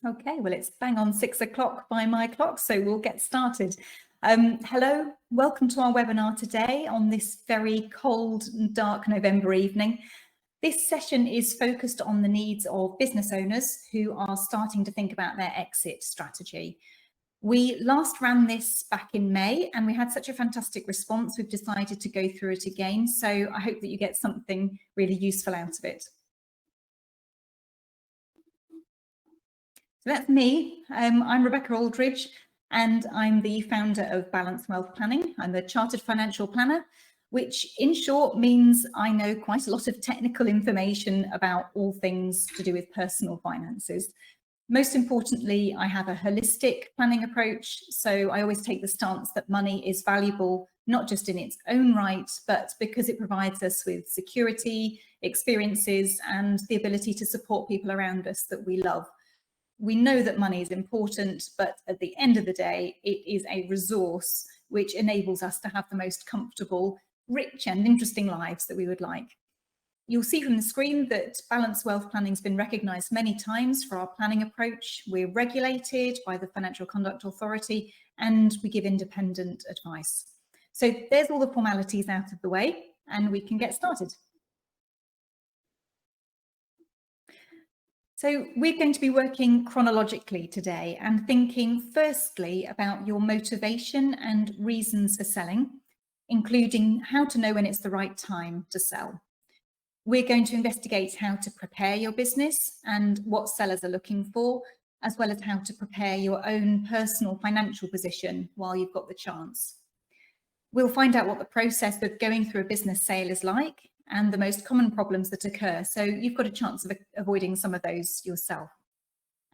Okay, well, it's bang on 6 o'clock by my clock, so we'll get started. Hello, welcome to our webinar today on this very cold and dark November evening. This session is focused on the needs of business owners who are starting to think about their exit strategy. We last ran this back in May and we had such a fantastic response, we've decided to go through it again. So I hope that you get something really useful out of it. So that's me. I'm Rebecca Aldridge and I'm the founder of Balanced Wealth Planning. I'm the Chartered Financial Planner, which in short means I know quite a lot of technical information about all things to do with personal finances. Most importantly, I have a holistic planning approach, so I always take the stance that money is valuable, not just in its own right, but because it provides us with security, experiences, and the ability to support people around us that we love. We know that money is important, but at the end of the day, it is a resource which enables us to have the most comfortable, rich and interesting lives that we would like. You'll see from the screen that Balanced Wealth Planning has been recognised many times for our planning approach. We're regulated by the Financial Conduct Authority and we give independent advice. So there's all the formalities out of the way and we can get started. So we're going to be working chronologically today and thinking firstly about your motivation and reasons for selling, including how to know when it's the right time to sell. We're going to investigate how to prepare your business and what sellers are looking for, as well as how to prepare your own personal financial position while you've got the chance. We'll find out what the process of going through a business sale is like and the most common problems that occur, so you've got a chance of avoiding some of those yourself.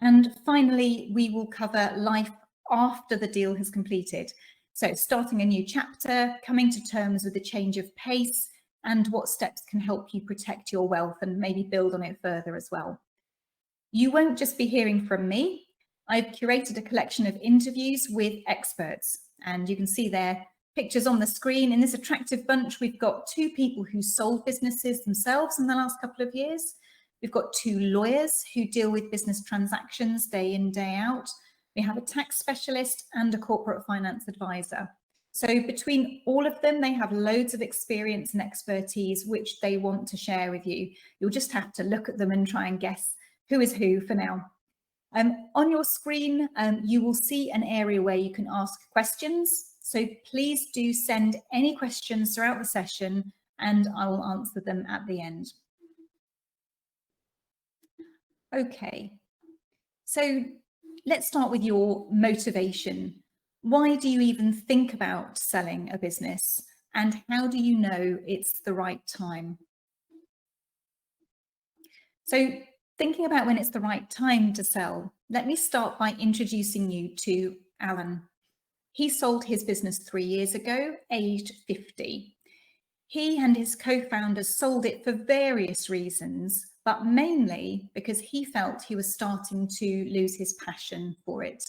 And finally, we will cover life after the deal has completed. So starting a new chapter, coming to terms with the change of pace, and what steps can help you protect your wealth and maybe build on it further as well. You won't just be hearing from me. I've curated a collection of interviews with experts, and you can see their pictures on the screen. In this attractive bunch, we've got two people who sold businesses themselves in the last couple of years. We've got two lawyers who deal with business transactions day in, day out. We have a tax specialist and a corporate finance advisor. So between all of them, they have loads of experience and expertise which they want to share with you. You'll just have to look at them and try and guess who is who for now. On your screen, you will see an area where you can ask questions. So please do send any questions throughout the session and I will answer them at the end. Okay, so let's start with your motivation. Why do you even think about selling a business and how do you know it's the right time? So thinking about when it's the right time to sell, let me start by introducing you to Alan. He sold his business 3 years ago, aged 50. He and his co-founders sold it for various reasons, but mainly because he felt he was starting to lose his passion for it.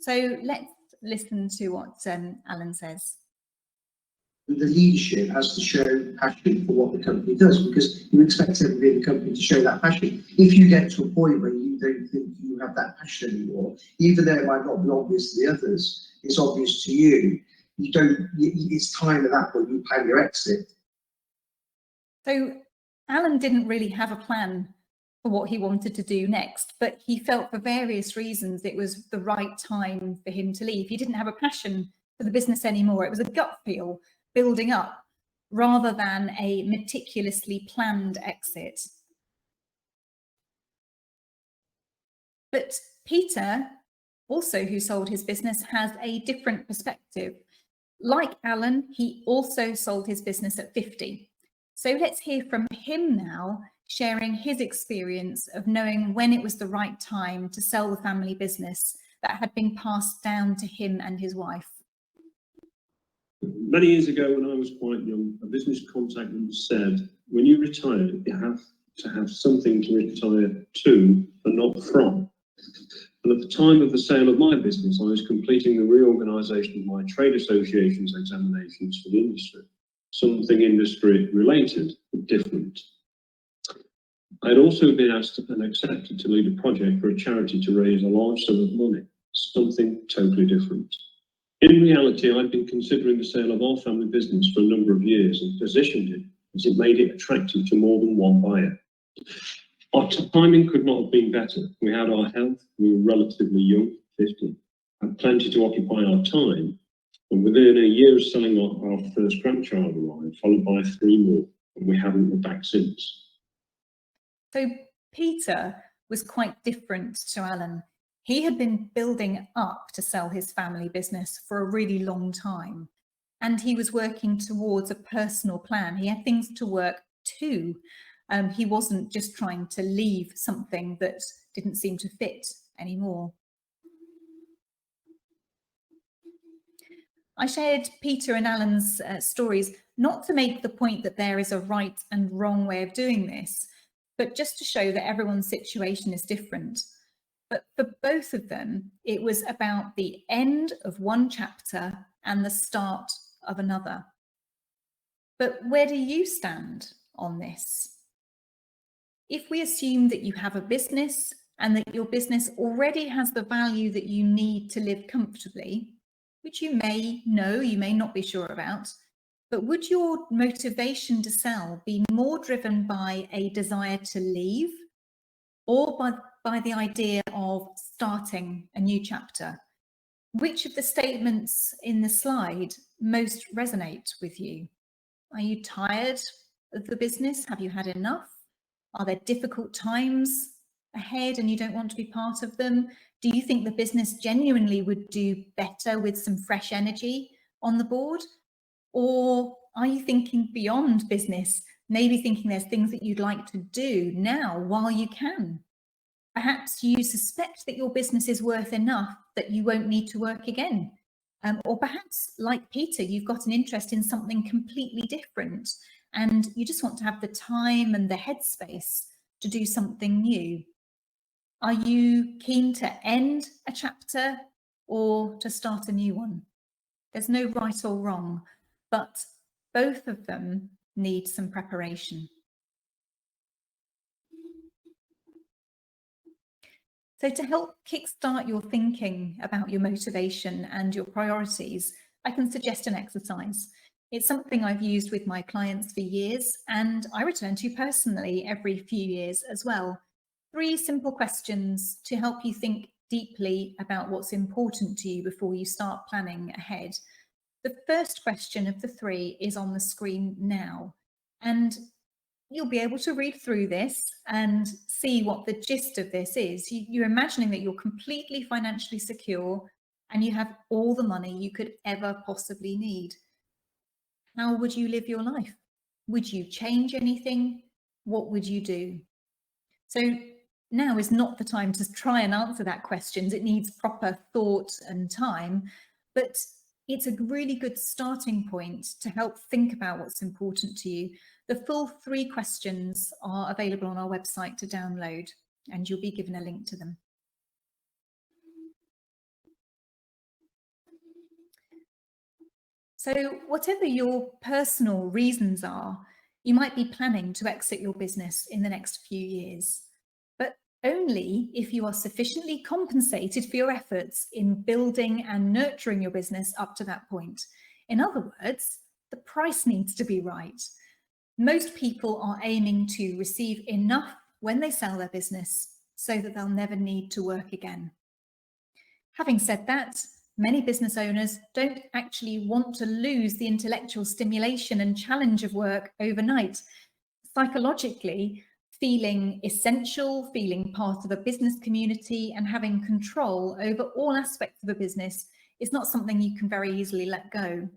So let's listen to what Alan says. The leadership has to show passion for what the company does, because you expect everybody in the company to show that passion. If you get to a point where you don't think you have that passion anymore, even though it might not be obvious to the others, it's obvious to you. It's time at that point you plan your exit. So Alan didn't really have a plan for what he wanted to do next, but he felt for various reasons it was the right time for him to leave. He didn't have a passion for the business anymore. It was a gut feel building up rather than a meticulously planned exit. But Peter, also who sold his business, has a different perspective. Like Alan, he also sold his business at 50. So let's hear from him now, sharing his experience of knowing when it was the right time to sell the family business that had been passed down to him and his wife. Many years ago, when I was quite young, a business contact said, when you retire, you have to have something to retire to and not from. And at the time of the sale of my business, I was completing the reorganisation of my trade association's examinations for the industry. Something industry related, but different. I had also been asked and accepted to lead a project for a charity to raise a large sum of money, something totally different. In reality, I'd been considering the sale of our family business for a number of years and positioned it as it made it attractive to more than one buyer. Our timing could not have been better. We had our health, we were relatively young, 50, had plenty to occupy our time, and within a year of selling our first grandchild arrived, followed by 3 more, and we haven't looked back since. So Peter was quite different to Alan. He had been building up to sell his family business for a really long time, and he was working towards a personal plan. He had things to work to. He wasn't just trying to leave something that didn't seem to fit anymore. I shared Peter and Alan's stories not to make the point that there is a right and wrong way of doing this, but just to show that everyone's situation is different. But for both of them, it was about the end of one chapter and the start of another. But where do you stand on this? If we assume that you have a business and that your business already has the value that you need to live comfortably, which you may know, you may not be sure about, but would your motivation to sell be more driven by a desire to leave or by the idea of starting a new chapter? Which of the statements in the slide most resonate with you? Are you tired of the business? Have you had enough? Are there difficult times ahead and you don't want to be part of them? Do you think the business genuinely would do better with some fresh energy on the board? Or are you thinking beyond business, maybe thinking there's things that you'd like to do now while you can? Perhaps you suspect that your business is worth enough that you won't need to work again. Or perhaps, like Peter, you've got an interest in something completely different and you just want to have the time and the headspace to do something new. Are you keen to end a chapter or to start a new one? There's no right or wrong, but both of them need some preparation. So to help kickstart your thinking about your motivation and your priorities, I can suggest an exercise. It's something I've used with my clients for years, and I return to personally every few years as well. 3 simple questions to help you think deeply about what's important to you before you start planning ahead. The first question of the 3 is on the screen now, and you'll be able to read through this and see what the gist of this is. You're imagining that you're completely financially secure and you have all the money you could ever possibly need. How would you live your life? Would you change anything? What would you do? So now is not the time to try and answer that question. It needs proper thought and time, but it's a really good starting point to help think about what's important to you. The full 3 questions are available on our website to download, and you'll be given a link to them. So whatever your personal reasons are, you might be planning to exit your business in the next few years, but only if you are sufficiently compensated for your efforts in building and nurturing your business up to that point. In other words, the price needs to be right. Most people are aiming to receive enough when they sell their business so that they'll never need to work again. Having said that, many business owners don't actually want to lose the intellectual stimulation and challenge of work overnight. Psychologically, feeling essential, feeling part of a business community and having control over all aspects of a business is not something you can very easily let go.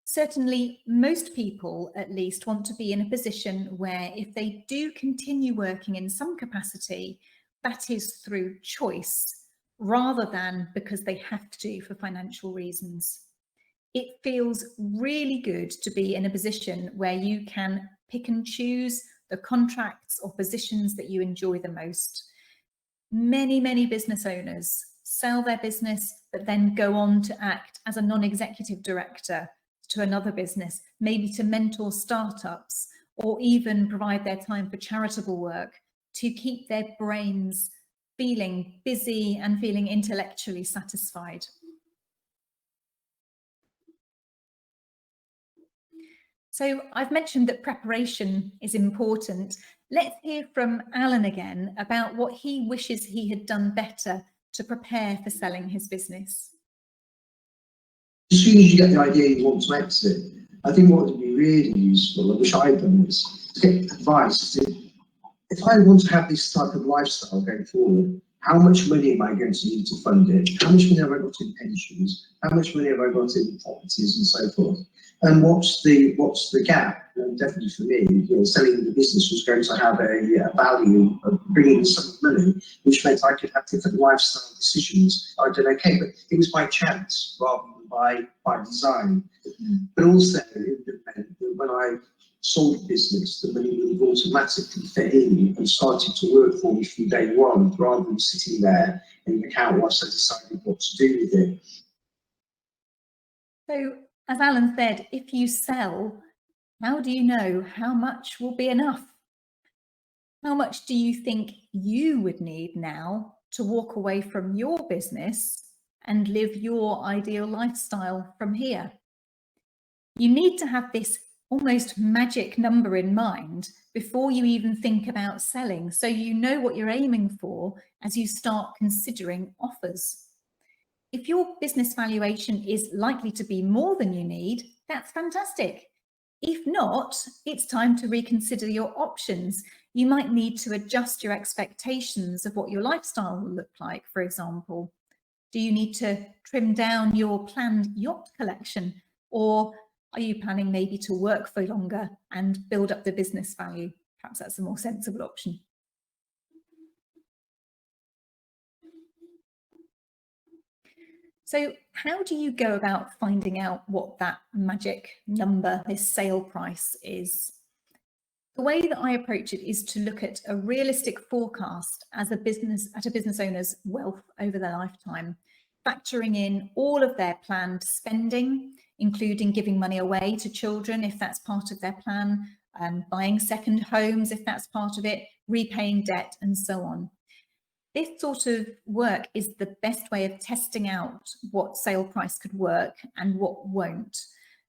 Certainly, most people at least want to be in a position where if they do continue working in some capacity, that is through choice, rather than because they have to for financial reasons. It feels really good to be in a position where you can pick and choose the contracts or positions that you enjoy the most. Many business owners sell their business, but then go on to act as a non-executive director to another business, maybe to mentor startups or even provide their time for charitable work to keep their brains feeling busy and feeling intellectually satisfied. So I've mentioned that preparation is important. Let's hear from Alan again about what he wishes he had done better to prepare for selling his business. As soon as you get the idea you want to exit, I think what would be really useful, I wish I'd done this, to get advice. If I want to have this type of lifestyle going forward, how much money am I going to need to fund it? How much money have I got in pensions? How much money have I got in properties and so forth? And what's the gap? And definitely for me, selling the business was going to have a value of bringing some money, which meant I could have different lifestyle decisions. I'd done okay, but it was by chance rather than by design. But also, it meant that when I sold the business, the money would have automatically fit in and started to work for me from day one, rather than sitting there in the account whilst I decided what to do with it. So, as Alan said, if you sell, how do you know how much will be enough? How much do you think you would need now to walk away from your business and live your ideal lifestyle from here? You need to have this almost magic number in mind before you even think about selling, so you know what you're aiming for as you start considering offers. If your business valuation is likely to be more than you need, that's fantastic. If not, it's time to reconsider your options. You might need to adjust your expectations of what your lifestyle will look like, for example. Do you need to trim down your planned yacht collection, or are you planning maybe to work for longer and build up the business value? Perhaps that's a more sensible option. So how do you go about finding out what that magic number, this sale price is? The way that I approach it is to look at a realistic forecast at a business owner's wealth over their lifetime, factoring in all of their planned spending, including giving money away to children if that's part of their plan, buying second homes if that's part of it, repaying debt, and so on. This sort of work is the best way of testing out what sale price could work and what won't.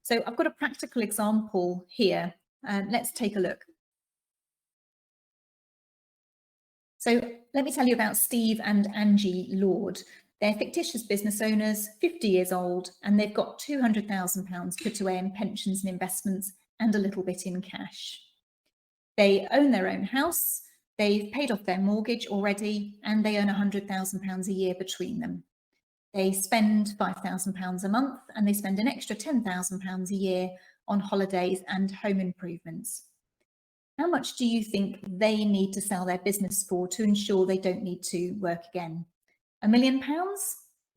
So I've got a practical example here. Let's take a look. So let me tell you about Steve and Angie Lord. They're fictitious business owners, 50 years old, and they've got £200,000 put away in pensions and investments and a little bit in cash. They own their own house. They've paid off their mortgage already, and they earn £100,000 a year between them. They spend £5,000 a month, and they spend an extra £10,000 a year on holidays and home improvements. How much do you think they need to sell their business for to ensure they don't need to work again? £1 million?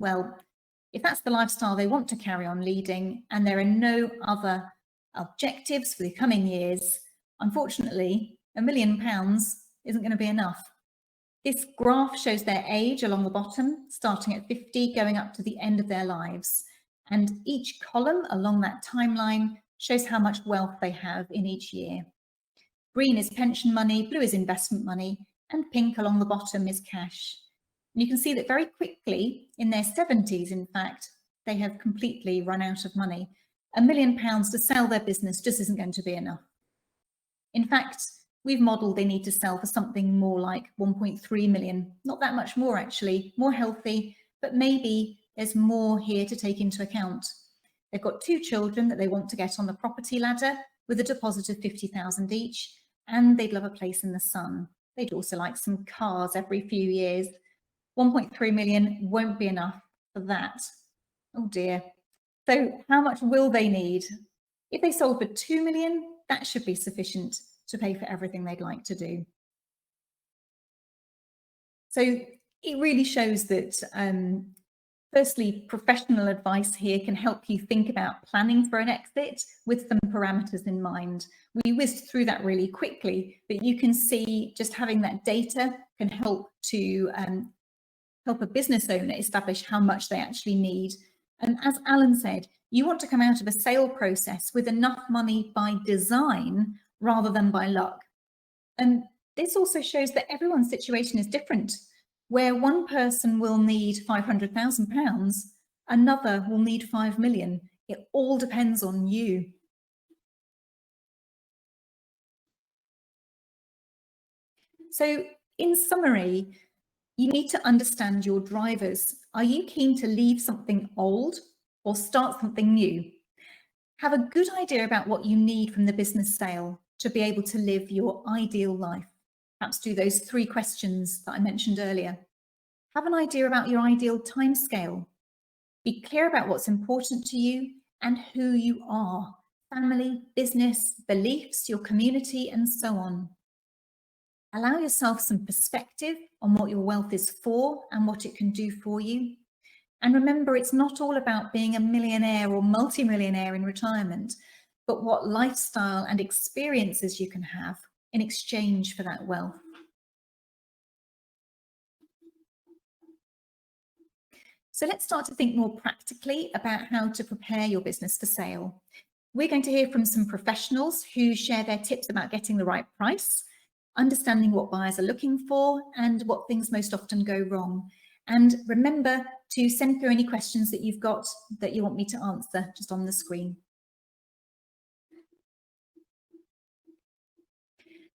Well, if that's the lifestyle they want to carry on leading, and there are no other objectives for the coming years, unfortunately, £1 million isn't going to be enough. This graph shows their age along the bottom, starting at 50, going up to the end of their lives. And each column along that timeline shows how much wealth they have in each year. Green is pension money, blue is investment money, and pink along the bottom is cash. And you can see that very quickly, in their 70s, in fact, they have completely run out of money. £1 million to sell their business just isn't going to be enough. In fact, we've modelled they need to sell for something more like 1.3 million. Not that much more, actually, more healthy, but maybe there's more here to take into account. They've got 2 children that they want to get on the property ladder with a deposit of 50,000 each, and they'd love a place in the sun. They'd also like some cars every few years. 1.3 million won't be enough for that. Oh dear. So how much will they need? If they sold for 2 million, that should be sufficient to pay for everything they'd like to do. So it really shows that, firstly, professional advice here can help you think about planning for an exit with some parameters in mind. We whizzed through that really quickly, but you can see just having that data can help to help a business owner establish how much they actually need. And as Alan said, you want to come out of a sale process with enough money by design rather than by luck. And this also shows that everyone's situation is different. Where one person will need £500,000, another will need 5 million. It all depends on you. So in summary, you need to understand your drivers. Are you keen to leave something old or start something new? Have a good idea about what you need from the business sale to be able to live your ideal life. Perhaps do those 3 questions that I mentioned earlier. Have an idea about your ideal timescale. Be clear about what's important to you and who you are. Family, business, beliefs, your community, and so on. Allow yourself some perspective on what your wealth is for and what it can do for you. And remember, it's not all about being a millionaire or multimillionaire in retirement, but what lifestyle and experiences you can have in exchange for that wealth. So let's start to think more practically about how to prepare your business for sale. We're going to hear from some professionals who share their tips about getting the right price, understanding what buyers are looking for, and what things most often go wrong. And remember to send through any questions that you've got that you want me to answer just on the screen.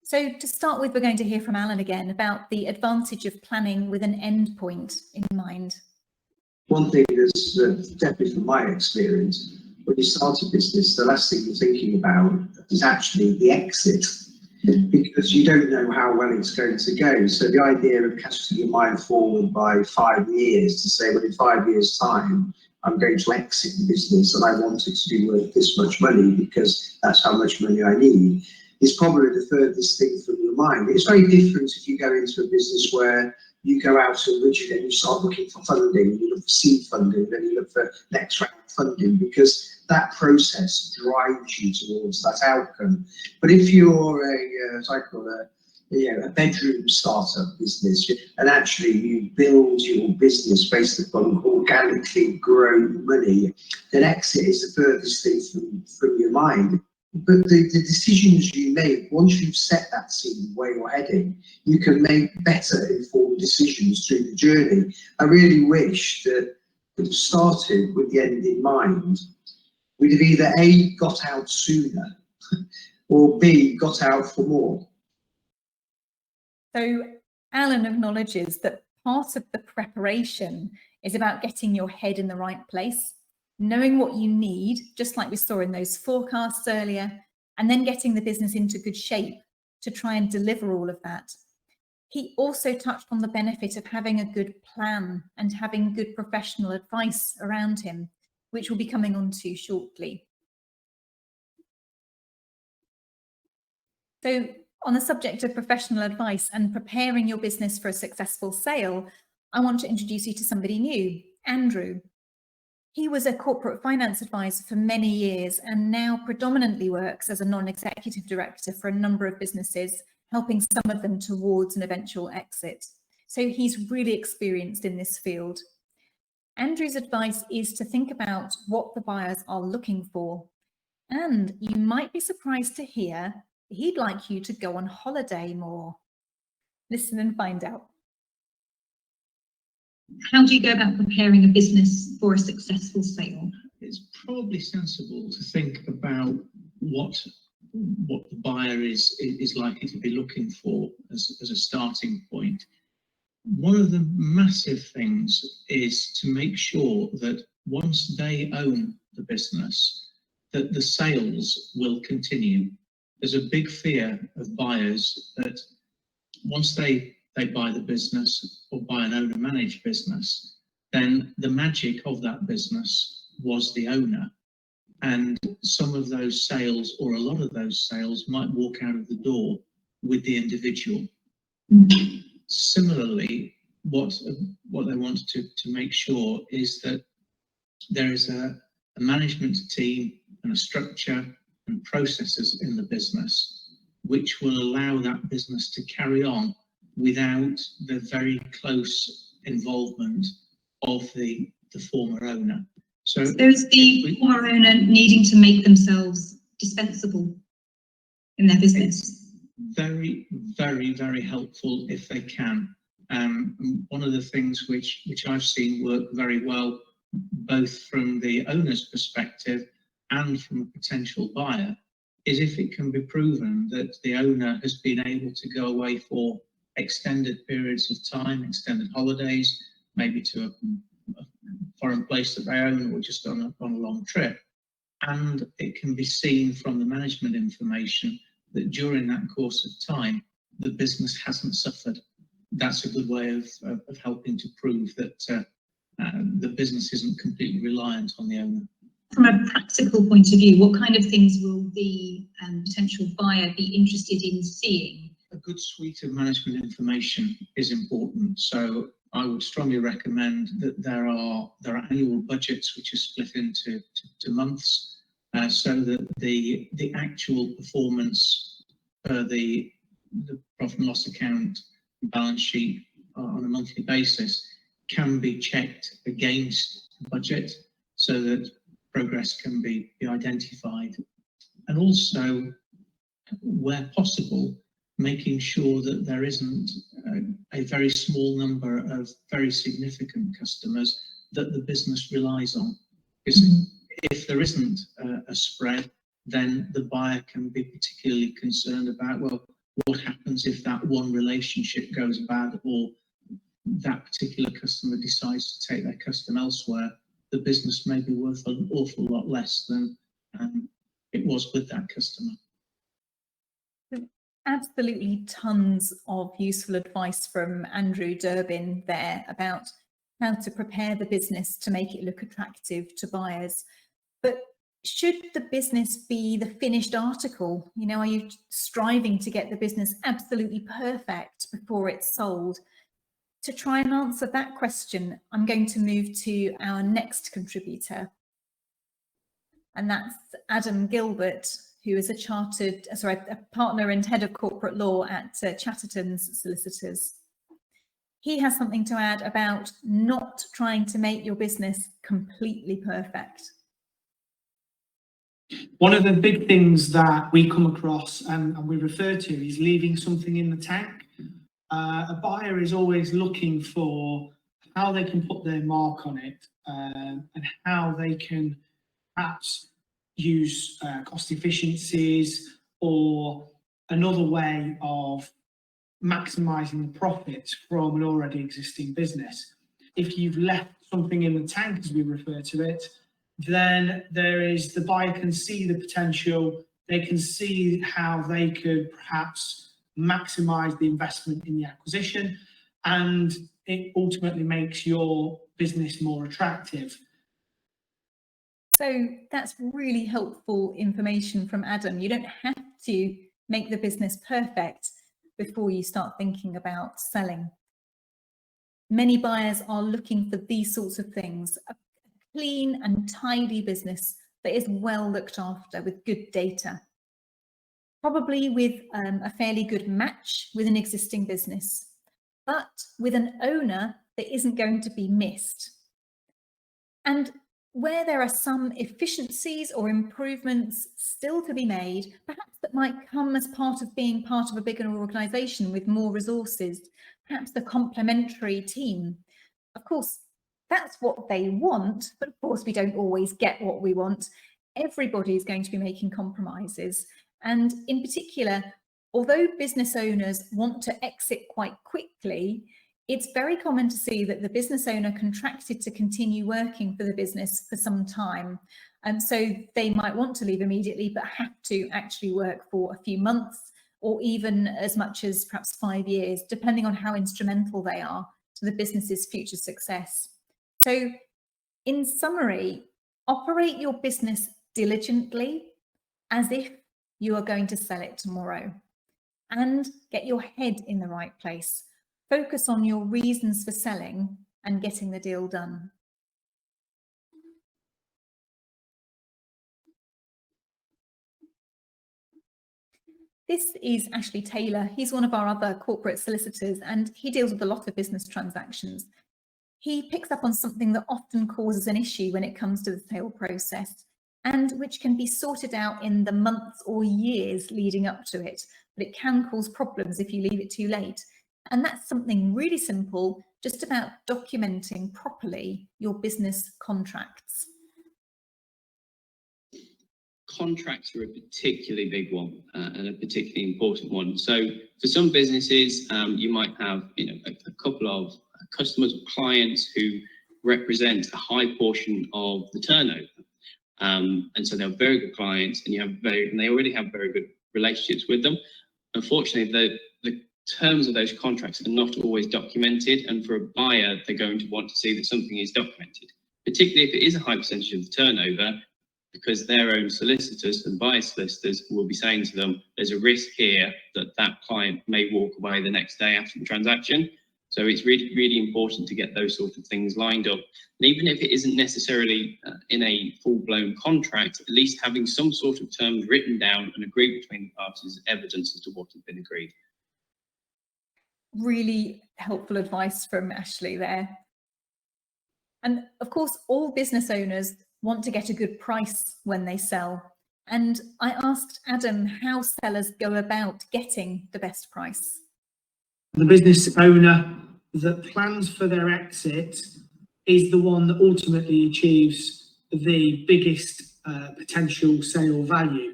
So to start with, we're going to hear from Alan again about the advantage of planning with an end point in mind. One thing that's definitely from my experience, when you start a business, the last thing you're thinking about is actually the exit, because you don't know how well it's going to go. So the idea of casting your mind forward by 5 years to say, well, in 5 years' time, I'm going to exit the business and I want it to be worth this much money because that's how much money I need, is probably the furthest thing from your mind. It's very different if you go into a business where you go out to originate and you start looking for funding, you look for seed funding, then you look for next round funding, because that process drives you towards that outcome. But if you're as I call a bedroom startup business, and actually you build your business based upon organically grown money, then exit is the furthest thing from your mind. But the decisions you make, once you've set that scene where you're heading, you can make better informed decisions through the journey. I really wish that we'd have started with the end in mind. We'd have either A, got out sooner, or B, got out for more. So Alan acknowledges that part of the preparation is about getting your head in the right place, knowing what you need, just like we saw in those forecasts earlier, and then getting the business into good shape to try and deliver all of that. He also touched on the benefit of having a good plan and having good professional advice around him, which we'll be coming on to shortly. So on the subject of professional advice and preparing your business for a successful sale, I want to introduce you to somebody new, Andrew. He was a corporate finance advisor for many years and now predominantly works as a non-executive director for a number of businesses, helping some of them towards an eventual exit. So he's really experienced in this field. Andrew's advice is to think about what the buyers are looking for. And you might be surprised to hear he'd like you to go on holiday more. Listen and find out. How do you go about preparing a business for a successful sale? It's probably sensible to think about what the buyer is likely to be looking for as a starting point. One of the massive things is to make sure that once they own the business, that the sales will continue. There's a big fear of buyers that once they buy the business or buy an owner-managed business, then the magic of that business was the owner. And some of those sales, or a lot of those sales, might walk out of the door with the individual. Mm-hmm. Similarly, what they want to make sure is that there is a management team and a structure and processes in the business which will allow that business to carry on without the very close involvement of the former owner. So is the former owner needing to make themselves dispensable? in their business? Very, very, very helpful if they can. One of the things which I've seen work very well, both from the owner's perspective and from a potential buyer, is if it can be proven that the owner has been able to go away for extended periods of time, extended holidays, maybe to a foreign place that they own, or just on a long trip. And it can be seen from the management information that during that course of time, the business hasn't suffered. That's a good way of helping to prove that the business isn't completely reliant on the owner. From a practical point of view, what kind of things will the potential buyer be interested in seeing? A good suite of management information is important. So I would strongly recommend that there are annual budgets which are split into months, so that the actual performance per the profit and loss account, balance sheet on a monthly basis can be checked against the budget, so that progress can be identified. And also, where possible, making sure that there isn't a very small number of very significant customers that the business relies on. Because if there isn't a spread, then the buyer can be particularly concerned about, well, what happens if that one relationship goes bad, or that particular customer decides to take their custom elsewhere? The business may be worth an awful lot less than it was with that customer. Absolutely tons of useful advice from Andrew Durbin there about how to prepare the business to make it look attractive to buyers. But should the business be the finished article? You know, are you striving to get the business absolutely perfect before it's sold? To try and answer that question, I'm going to move to our next contributor, and that's Adam Gilbert, who is a partner and head of corporate law at Chattertons Solicitors. He has something to add about not trying to make your business completely perfect. One of the big things that we come across and we refer to is leaving something in the tank. A buyer is always looking for how they can put their mark on it, and how they can perhaps use cost efficiencies or another way of maximising the profits from an already existing business. If you've left something in the tank, as we refer to it, then the buyer can see the potential, they can see how they could perhaps maximise the investment in the acquisition, and it ultimately makes your business more attractive. So that's really helpful information from Adam. You don't have to make the business perfect before you start thinking about selling. Many buyers are looking for these sorts of things: a clean and tidy business that is well looked after with good data, probably with a fairly good match with an existing business, but with an owner that isn't going to be missed. And where there are some efficiencies or improvements still to be made, perhaps that might come as part of being part of a bigger organisation with more resources, perhaps a complementary team. Of course, that's what they want, but of course we don't always get what we want. Everybody is going to be making compromises. And in particular, although business owners want to exit quite quickly, it's very common to see that the business owner contracted to continue working for the business for some time. And so they might want to leave immediately, but have to actually work for a few months, or even as much as perhaps 5 years, depending on how instrumental they are to the business's future success. So in summary, operate your business diligently as if you are going to sell it tomorrow, and get your head in the right place. Focus on your reasons for selling and getting the deal done. This is Ashley Taylor. He's one of our other corporate solicitors, and he deals with a lot of business transactions. He picks up on something that often causes an issue when it comes to the sale process, and which can be sorted out in the months or years leading up to it, but it can cause problems if you leave it too late. And that's something really simple, just about documenting properly your business contracts. Contracts are a particularly big one and a particularly important one. So for some businesses, you might have a couple of customers or clients who represent a high portion of the turnover, and so they're very good clients, and they already have very good relationships with them. Unfortunately, the terms of those contracts are not always documented, and for a buyer, they're going to want to see that something is documented, particularly if it is a high percentage of the turnover, because their own solicitors and buyer solicitors will be saying to them, there's a risk here that that client may walk away the next day after the transaction. So it's really, really important to get those sort of things lined up. And even if it isn't necessarily in a full-blown contract, at least having some sort of terms written down and agreed between the parties is evidence as to what has been agreed. Really helpful advice from Ashley there. And of course, all business owners want to get a good price when they sell. And I asked Adam how sellers go about getting the best price. The business owner that plans for their exit is the one that ultimately achieves the biggest potential sale value.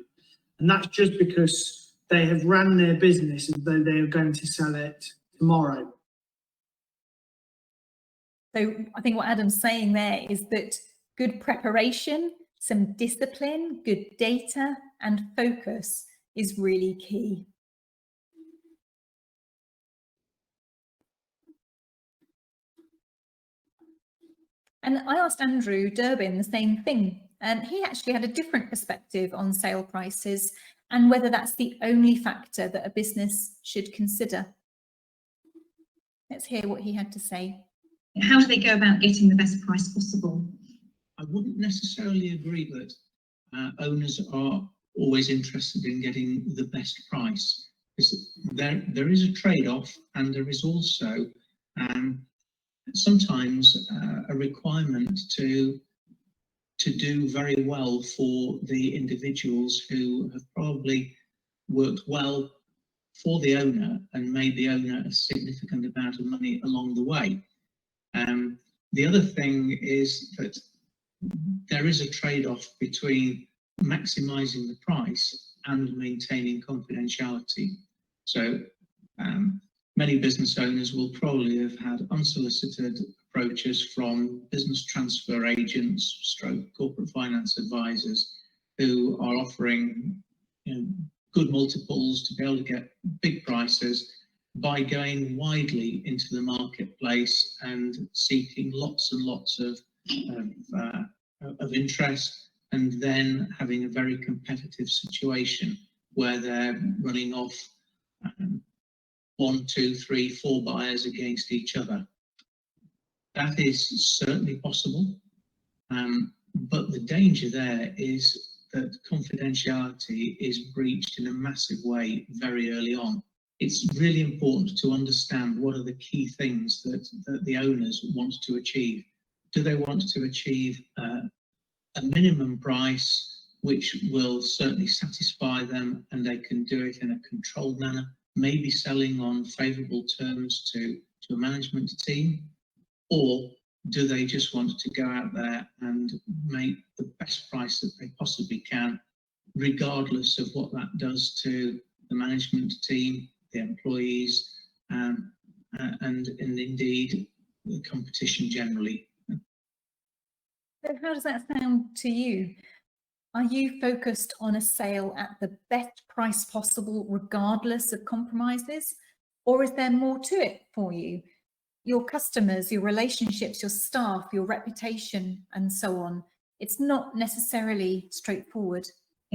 And that's just because they have ran their business as though they are going to sell it tomorrow. So I think what Adam's saying there is that good preparation, some discipline, good data, and focus is really key. And I asked Andrew Durbin the same thing, and he actually had a different perspective on sale prices and whether that's the only factor that a business should consider. Let's hear what he had to say. How do they go about getting the best price possible? I wouldn't necessarily agree that owners are always interested in getting the best price. There is a trade-off, and there is also sometimes a requirement to do very well for the individuals who have probably worked well for the owner and made the owner a significant amount of money along the way. The other thing is that there is a trade-off between maximising the price and maintaining confidentiality. So many business owners will probably have had unsolicited approaches from business transfer agents, stroke corporate finance advisors, who are offering good multiples to be able to get big prices by going widely into the marketplace and seeking lots and lots of interest, and then having a very competitive situation where they're running off 1, 2, 3, 4 buyers against each other. That is certainly possible, but the danger there is that confidentiality is breached in a massive way very early on. It's really important to understand what are the key things that the owners want to achieve. Do they want to achieve a minimum price which will certainly satisfy them and they can do it in a controlled manner, maybe selling on favourable terms to a management team? Or do they just want to go out there and make the best price that they possibly can, regardless of what that does to the management team, the employees, and indeed the competition generally? So how does that sound to you? Are you focused on a sale at the best price possible, regardless of compromises? Or is there more to it for you? Your customers, your relationships, your staff, your reputation, and so on. It's not necessarily straightforward.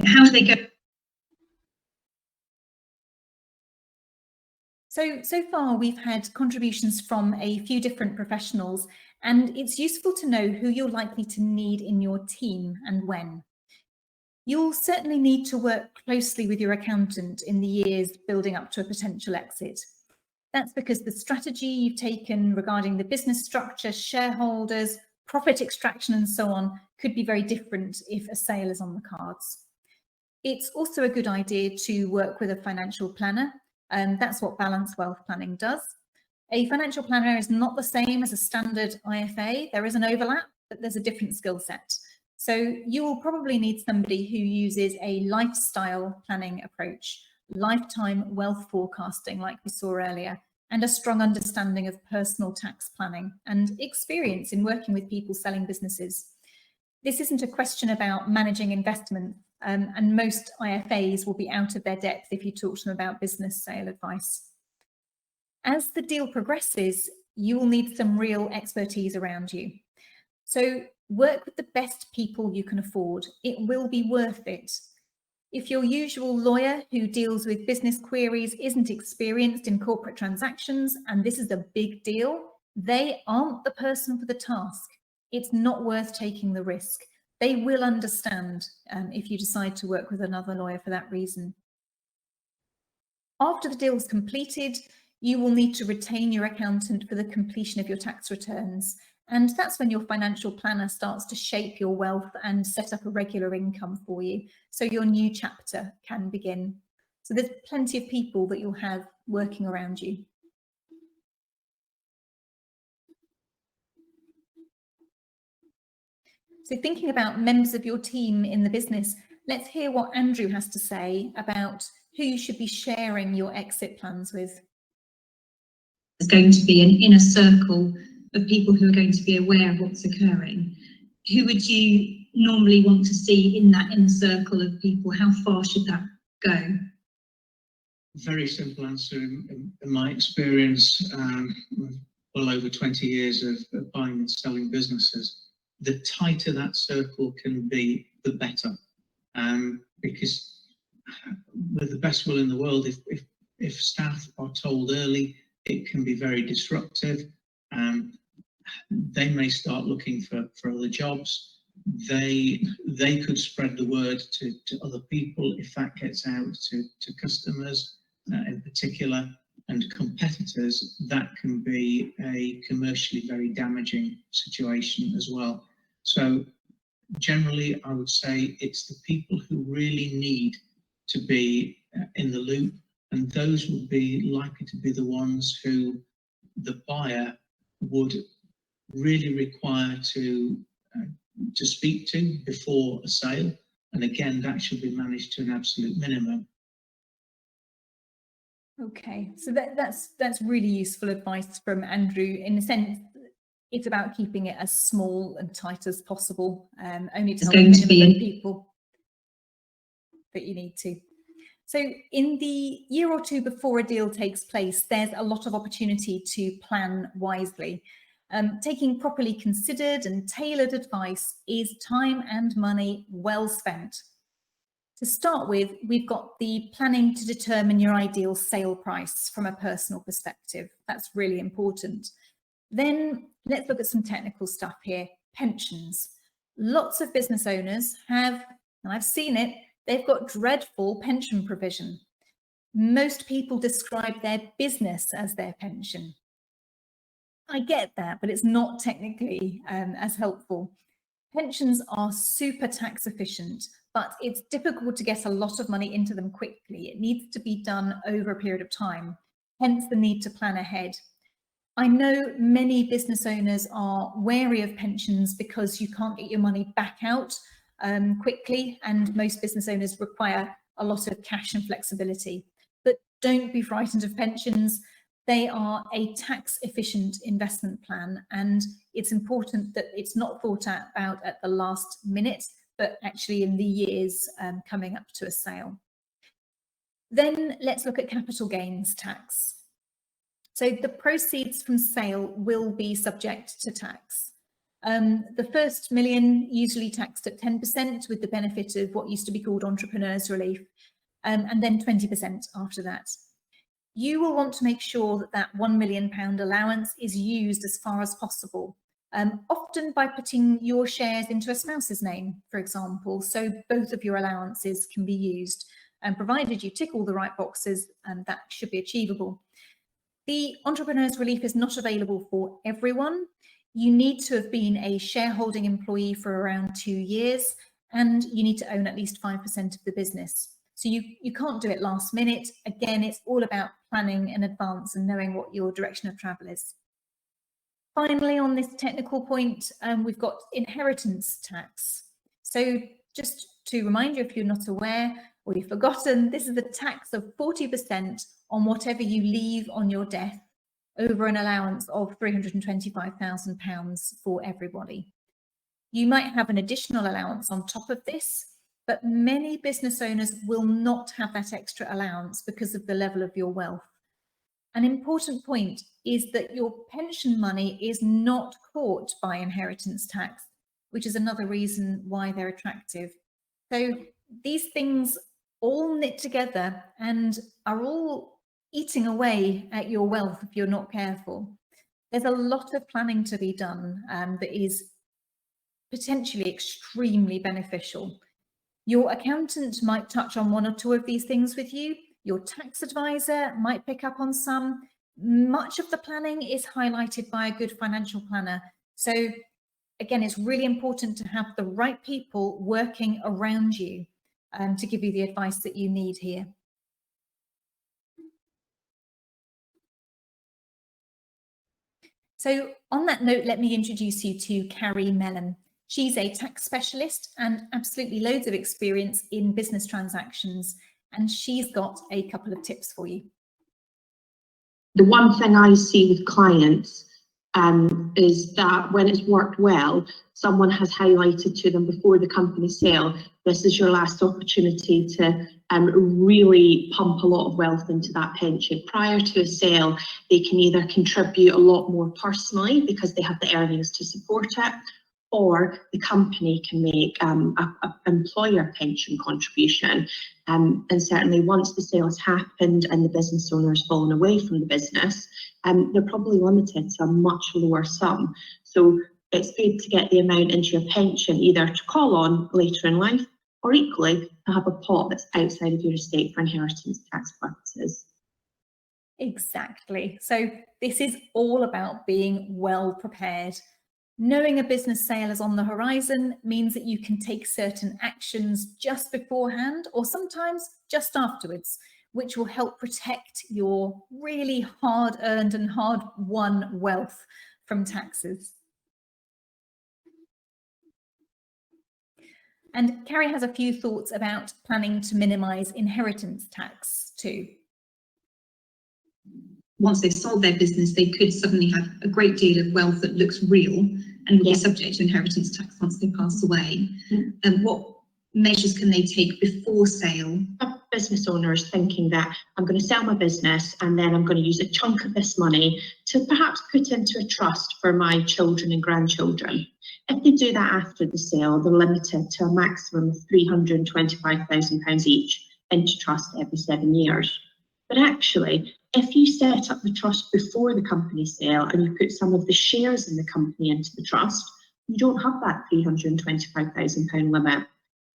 How do they go? So far we've had contributions from a few different professionals, and it's useful to know who you're likely to need in your team and when. You'll certainly need to work closely with your accountant in the years building up to a potential exit. That's because the strategy you've taken regarding the business structure, shareholders, profit extraction and so on could be very different if a sale is on the cards. It's also a good idea to work with a financial planner, and that's what balanced wealth planning does. A financial planner is not the same as a standard IFA. There is an overlap, but there's a different skill set. So you will probably need somebody who uses a lifestyle planning approach, lifetime wealth forecasting like we saw earlier, and a strong understanding of personal tax planning and experience in working with people selling businesses. This isn't a question about managing investment, and most IFAs will be out of their depth if you talk to them about business sale advice. As the deal progresses, you will need some real expertise around you. So work with the best people you can afford. It will be worth it. If your usual lawyer who deals with business queries isn't experienced in corporate transactions, and this is a big deal, they aren't the person for the task. It's not worth taking the risk. They will understand if you decide to work with another lawyer for that reason. After the deal is completed, you will need to retain your accountant for the completion of your tax returns. And that's when your financial planner starts to shape your wealth and set up a regular income for you, so your new chapter can begin. So there's plenty of people that you'll have working around you. So thinking about members of your team in the business, let's hear what Andrew has to say about who you should be sharing your exit plans with. There's going to be an inner circle of people who are going to be aware of what's occurring. Who would you normally want to see in that inner circle of people? How far should that go? Very simple answer. In my experience, well over 20 years of buying and selling businesses, the tighter that circle can be, the better. Because with the best will in the world, if staff are told early, it can be very disruptive. They may start looking for other jobs. They could spread the word to other people if that gets out to customers in particular, and competitors. That can be a commercially very damaging situation as well. So generally, I would say it's the people who really need to be in the loop, and those would be likely to be the ones who the buyer would really require to speak to before a sale. And again, that should be managed to an absolute minimum. Okay, so that's really useful advice from Andrew. In a sense, it's about keeping it as small and tight as possible, only to help the minimum of people that you need to. So in the year or two before a deal takes place, there's a lot of opportunity to plan wisely. Taking properly considered and tailored advice is time and money well spent. To start with, we've got the planning to determine your ideal sale price from a personal perspective. That's really important. Then let's look at some technical stuff here. Pensions. Lots of business owners have, and I've seen it, they've got dreadful pension provision. Most people describe their business as their pension. I get that, but it's not technically as helpful. Pensions are super tax efficient, but it's difficult to get a lot of money into them quickly. It needs to be done over a period of time, hence the need to plan ahead. I know many business owners are wary of pensions because you can't get your money back out quickly, and most business owners require a lot of cash and flexibility. But don't be frightened of pensions. They are a tax-efficient investment plan, and it's important that it's not thought about at the last minute, but actually in the years coming up to a sale. Then let's look at capital gains tax. So the proceeds from sale will be subject to tax. The first million usually taxed at 10% with the benefit of what used to be called entrepreneurs relief, and then 20% after that. You will want to make sure that that £1 million allowance is used as far as possible, often by putting your shares into a spouse's name, for example, so both of your allowances can be used, and provided you tick all the right boxes, that should be achievable. The entrepreneurs relief is not available for everyone. You need to have been a shareholding employee for around 2 years, and you need to own at least 5% of the business. So you can't do it last minute. Again, it's all about planning in advance and knowing what your direction of travel is. Finally, on this technical point, we've got inheritance tax. So just to remind you, if you're not aware or you've forgotten, this is a tax of 40% on whatever you leave on your death, over an allowance of £325,000 for everybody. You might have an additional allowance on top of this, but many business owners will not have that extra allowance because of the level of your wealth. An important point is that your pension money is not caught by inheritance tax, which is another reason why they're attractive. So these things all knit together and are all eating away at your wealth if you're not careful. There's a lot of planning to be done that is potentially extremely beneficial. Your accountant might touch on one or two of these things with you. Your tax advisor might pick up on some. Much of the planning is highlighted by a good financial planner. So again, it's really important to have the right people working around you to give you the advice that you need here. So on that note, let me introduce you to Kari Mellon. She's a tax specialist and absolutely loads of experience in business transactions, and she's got a couple of tips for you. The one thing I see with clients is that when it's worked well, someone has highlighted to them before the company sale, this is your last opportunity to really pump a lot of wealth into that pension. Prior to a sale, they can either contribute a lot more personally because they have the earnings to support it, or the company can make an employer pension contribution. And certainly once the sale has happened and the business owner has fallen away from the business, they're probably limited to a much lower sum. So it's good to get the amount into your pension, either to call on later in life, or equally to have a pot that's outside of your estate for inheritance tax purposes. Exactly. So this is all about being well prepared. Knowing a business sale is on the horizon means that you can take certain actions just beforehand or sometimes just afterwards, which will help protect your really hard-earned and hard-won wealth from taxes. And Kari has a few thoughts about planning to minimise inheritance tax too. Once they've sold their business, they could suddenly have a great deal of wealth that looks real and will be subject to inheritance tax once they pass away. And what measures can they take before sale? Business owners thinking that I'm going to sell my business and then I'm going to use a chunk of this money to perhaps put into a trust for my children and grandchildren. If they do that after the sale, they're limited to a maximum of £325,000 each into trust every 7 years. But actually, if you set up the trust before the company sale and you put some of the shares in the company into the trust, you don't have that £325,000 limit.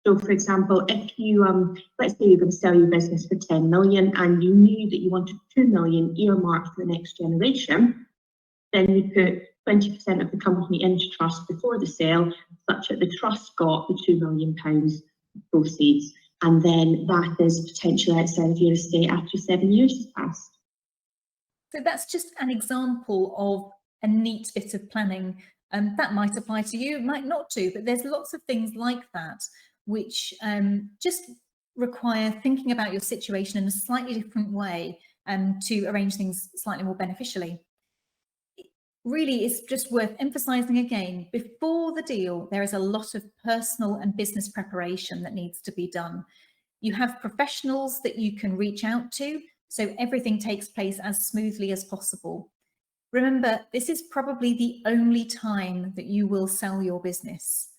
So for example, if you, let's say you're going to sell your business for 10 million and you knew that you wanted 2 million earmarked for the next generation, then you put 20% of the company into trust before the sale, such that the trust got the £2 million proceeds. And then that is potentially outside of your estate after 7 years has passed. So that's just an example of a neat bit of planning. That might apply to you, it might not to, but there's lots of things like that which just require thinking about your situation in a slightly different way to arrange things slightly more beneficially. Really, it's just worth emphasising again, before the deal, there is a lot of personal and business preparation that needs to be done. You have professionals that you can reach out to, so everything takes place as smoothly as possible. Remember, this is probably the only time that you will sell your business,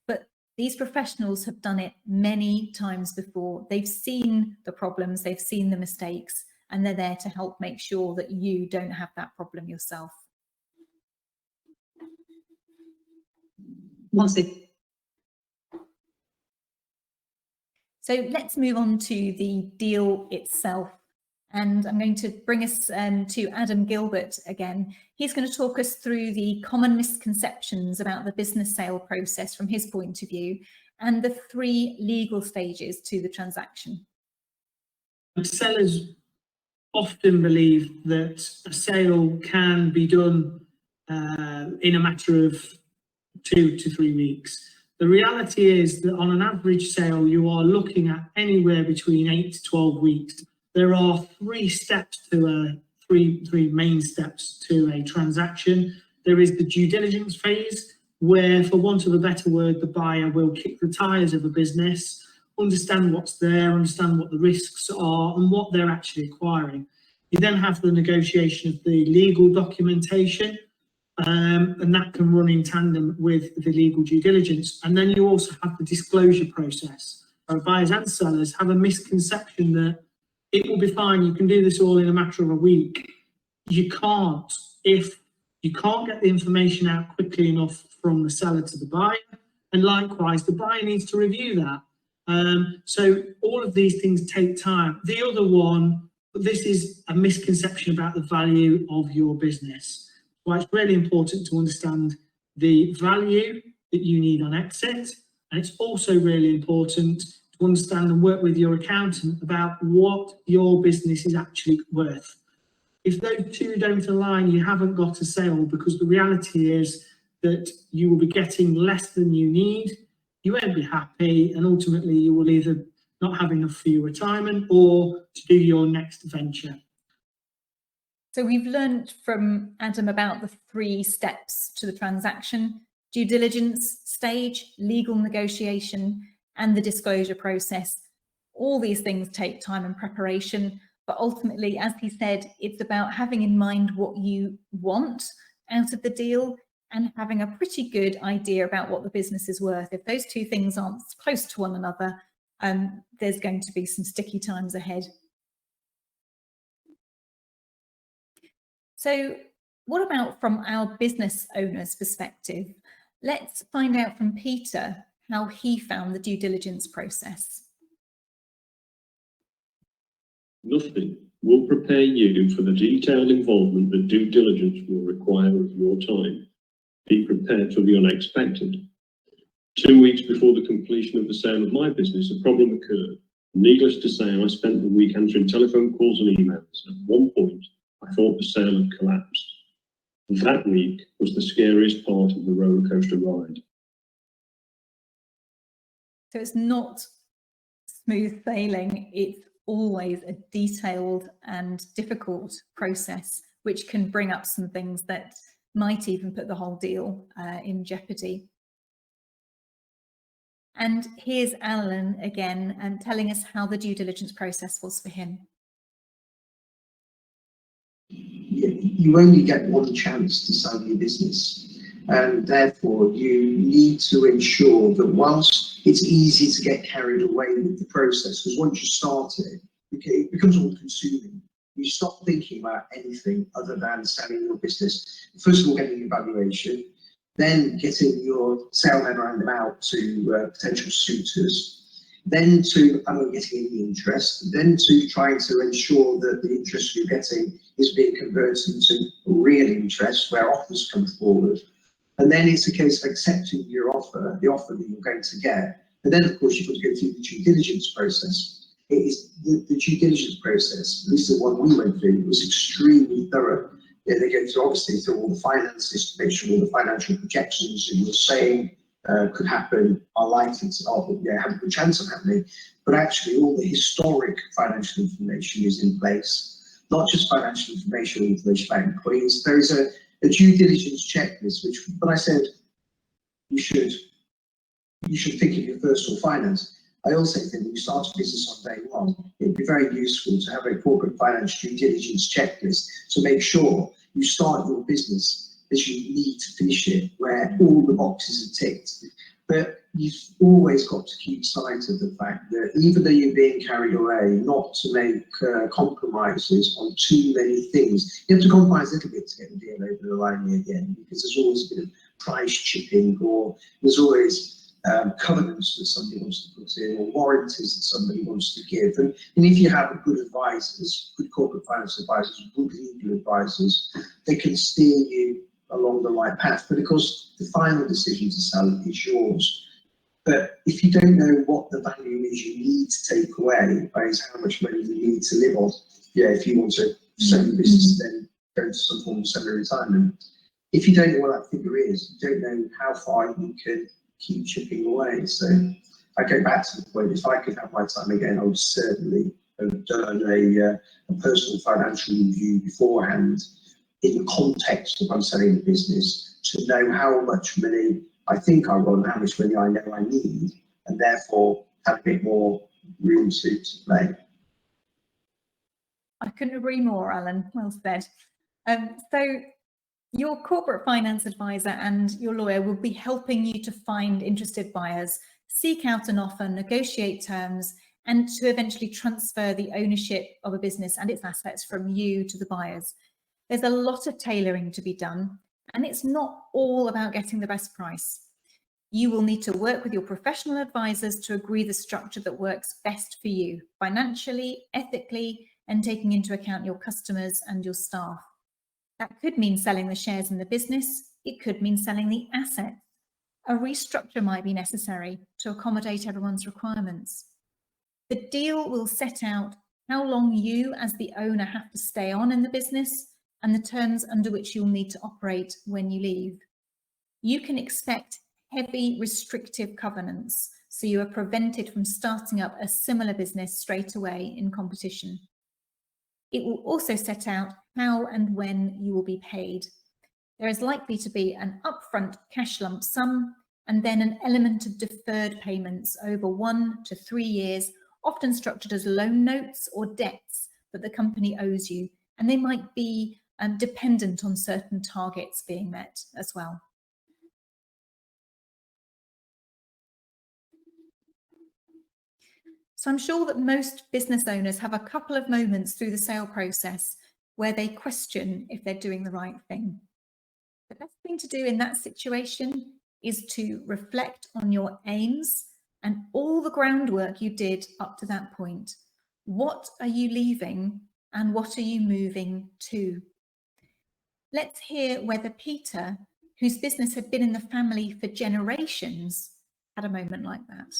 but these professionals have done it many times before. They've seen the problems, they've seen the mistakes, and they're there to help make sure that you don't have that problem yourself. So let's move on to the deal itself. And I'm going to bring us to Adam Gilbert again. He's going to talk us through the common misconceptions about the business sale process from his point of view and the 3 legal stages to the transaction. Sellers often believe that a sale can be done in a matter of 2 to 3 weeks. The reality is that on an average sale, you are looking at anywhere between 8 to 12 weeks. There are 3 steps to three main steps to a transaction. There is the due diligence phase, where, for want of a better word, the buyer will kick the tires of a business, understand what's there, understand what the risks are and what they're actually acquiring. You then have the negotiation of the legal documentation, and that can run in tandem with the legal due diligence. And then you also have the disclosure process. So buyers and sellers have a misconception that it will be fine, you can do this all in a matter of a week. You can't. If you can't get the information out quickly enough from the seller to the buyer, and likewise, the buyer needs to review that. So all of these things take time. The other one, this is a misconception about the value of your business. Well, it's really important to understand the value that you need on exit, and it's also really important to understand and work with your accountant about what your business is actually worth. If those 2 don't align, you haven't got a sale, because the reality is that you will be getting less than you need, you won't be happy, and ultimately you will either not have enough for your retirement or to do your next venture. So we've learned from Adam about the 3 steps to the transaction: due diligence stage, legal negotiation, and the disclosure process. All these things take time and preparation, but ultimately, as he said, it's about having in mind what you want out of the deal and having a pretty good idea about what the business is worth. If those 2 things aren't close to one another, there's going to be some sticky times ahead. So what about from our business owner's perspective? Let's find out from Peter how he found the due diligence process. Nothing will prepare you for the detailed involvement that due diligence will require of your time. Be prepared for the unexpected. 2 weeks before the completion of the sale of my business, a problem occurred. Needless to say, I spent the week answering telephone calls and emails. At one point, I thought the sale had collapsed. That week was the scariest part of the roller coaster ride. So it's not smooth sailing, it's always a detailed and difficult process, which can bring up some things that might even put the whole deal in jeopardy. And here's Alan again, telling us how the due diligence process was for him. You only get one chance to sell your business, and therefore you need to ensure that whilst it's easy to get carried away with the process, because once you start it becomes all consuming. You stop thinking about anything other than selling your business. First of all, getting your valuation, then getting your sale memorandum out to potential suitors, then to getting any interest, then to trying to ensure that the interest you're getting is being converted into real interest where offers come forward. And then it's a case of accepting your offer, the offer that you're going to get. And then, of course, you've got to go through the due diligence process. It is the due diligence process, at least the one we went through, was extremely thorough. Yeah, they go through, obviously, through all the finances to make sure all the financial projections you were saying could happen are likely to have a good chance of happening. But actually, all the historic financial information is in place, not just financial information about employees. There is a due diligence checklist, which, when I said you should think of your personal finance, I also think when you start a business on day one, it'd be very useful to have a corporate finance due diligence checklist to make sure you start your business as you need to finish it, where all the boxes are ticked. But you've always got to keep sight of the fact that even though you're being carried away, not to make compromises on too many things. You have to compromise a little bit to get the deal over the line again, because there's always a bit of price chipping, or there's always covenants that somebody wants to put in, or warranties that somebody wants to give. And if you have good advisors, good corporate finance advisors, good legal advisors, they can steer you along the right path. But of course, the final decision to sell is yours. But if you don't know what the value is you need to take away, is how much money you need to live on. Yeah, if you want to sell your business, then go to some form of semi-retirement. If you don't know what that figure is, you don't know how far you can keep chipping away. So I go back to the point, if I could have my time again, I would certainly have done a personal financial review beforehand in the context of I'm selling the business, to know how much money I think I want, how much money I know I need, and therefore have a bit more room to play. I couldn't agree more, Alan. Well said. So your corporate finance advisor and your lawyer will be helping you to find interested buyers, seek out an offer, negotiate terms, and to eventually transfer the ownership of a business and its assets from you to the buyers. There's a lot of tailoring to be done, and it's not all about getting the best price. You will need to work with your professional advisors to agree the structure that works best for you, financially, ethically, and taking into account your customers and your staff. That could mean selling the shares in the business. It could mean selling the assets. A restructure might be necessary to accommodate everyone's requirements. The deal will set out how long you as the owner have to stay on in the business and the terms under which you'll need to operate when you leave. You can expect heavy restrictive covenants, so you are prevented from starting up a similar business straight away in competition. It will also set out how and when you will be paid. There is likely to be an upfront cash lump sum and then an element of deferred payments over 1 to 3 years, often structured as loan notes or debts that the company owes you, and they might be dependent on certain targets being met as well. So I'm sure that most business owners have a couple of moments through the sale process where they question if they're doing the right thing. The best thing to do in that situation is to reflect on your aims and all the groundwork you did up to that point. What are you leaving and what are you moving to? Let's hear whether Peter, whose business had been in the family for generations, had a moment like that.